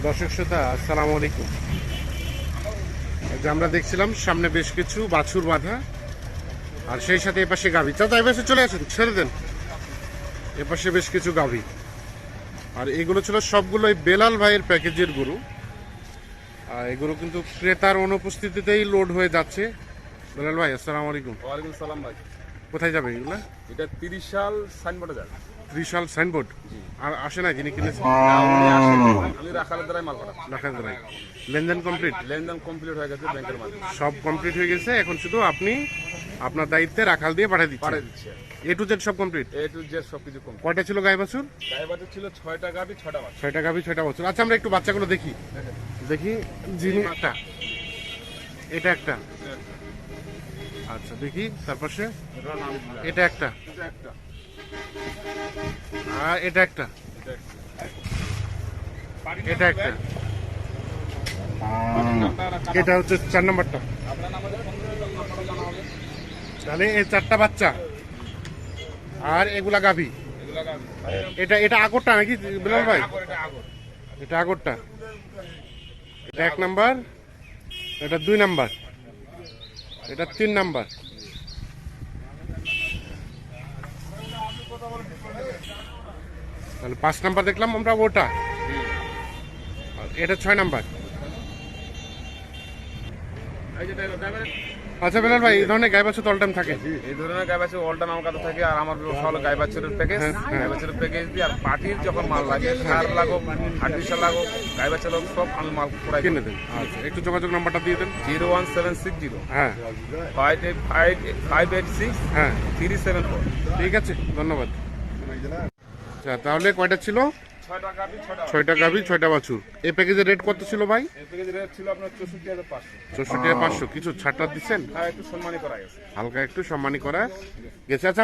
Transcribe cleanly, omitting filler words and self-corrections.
দর্শক শ্রোতা আসসালামু আলাইকুম। আমরা দেখছিলাম সামনে বেশ কিছু বাছুর বাঁধা, আর সেই সাথে এপাশে গাভী। চাচা এপাশে চলে আসেন, ছেড়ে দেন। এপাশে বেশ কিছু গাভী, আর এগুলো ছিল সবগুলো বেলাল ভাইয়ের প্যাকেজের গরু। আর এগুলো কিন্তু ক্রেতার অনুপস্থিতিতেই লোড হয়ে যাচ্ছে। বেলাল ভাই আসসালামু আলাইকুম। ওয়ালাইকুম সালাম ভাই। কোথায় যাবে এগুলো? এটা 30 সাল সাইনবোর্ডে যাবে। ত্রিশাল সাইনবোর্ড। আর আসে না যিনি কিনেছেন? আমি রাখালের দ্বারাই মাল করা। রাখাল দ্বারাই। লেনদেন কমপ্লিট? লেনদেন কমপ্লিট হয়ে গেছে ব্যাংকের মাধ্যমে। সব কমপ্লিট হয়ে গেছে, এখন শুধু আপনি আপনার দায়িত্বে রাখাল দিয়ে পাঠিয়ে পাঠিয়ে দিচ্ছেন। দিচ্ছে। এ টু জেড সব কমপ্লিট। এ টু জেড সবকিছু কমপ্লিট। কয়টা ছিল গাই বাছুর? গায়ে বাছুর ছিল 6টা গাভী 6টা বাছুর। 6টা গাভী 6টা বাছুর। আচ্ছা আমরা একটু বাচ্চাগুলো দেখি। দেখি যিনি একটা, এটা একটা, আচ্ছা দেখি তারপাশে এটা একটা, এটা একটা, আর এটা একটা, এটা একটা, এটা হচ্ছে 4 নম্বরটা। আপনার আমাদের 15 নম্বরে জানা হবে। তাহলে এই 4টা বাচ্চা আর এগুলা গাভী। এগুলা গাভী। এটা এটা আগরটা নাকি বেলাল ভাই? এটা আগর। এটা আগরটা, এটা 1 নাম্বার, এটা 2 নাম্বার, এটা 3 নাম্বার, তাহলে 5 নাম্বার দেখলাম আমরা ওটা। আর এটা 6 নাম্বার। এই যে ড্রাইভার, আচ্ছা বেলাল ভাই, এই ধরনের গাই বাছুর তো অল টাইম থাকে? এই ধরনের গায়ে বাছুর অল টাইম আমার কাছে থাকে। আর আমার ব্যবসা হলো গায়ে বাছুরের প্যাকেজ। গায়ে বাছুরের প্যাকেজ দিয়ে আর পার্টির যখন মাল লাগে, সার লাগো, হার্ডিসার লাগো, গায়ে বাছুর লাগো, সব আমি মাল পুরাই কিনে দেন। আচ্ছা একটু যোগাযোগ নাম্বারটা দিয়ে দেন। 01760 হ্যাঁ 586 হ্যাঁ 374। ঠিক আছে, ধন্যবাদ। আচ্ছা তাহলে কয়টা ছিল? 6টা গাভী 6টা। 6টা গাভী 6টা বাছুর। এই প্যাকেজের রেট কত ছিল ভাই? এই প্যাকেজের রেট ছিল আপনার 64,500। 64,500। কিছু ছাড়টা দিচ্ছেন? হ্যাঁ, একটু সম্মানী করা গেছে। হালকা একটু সম্মানী করা গেছে। আচ্ছা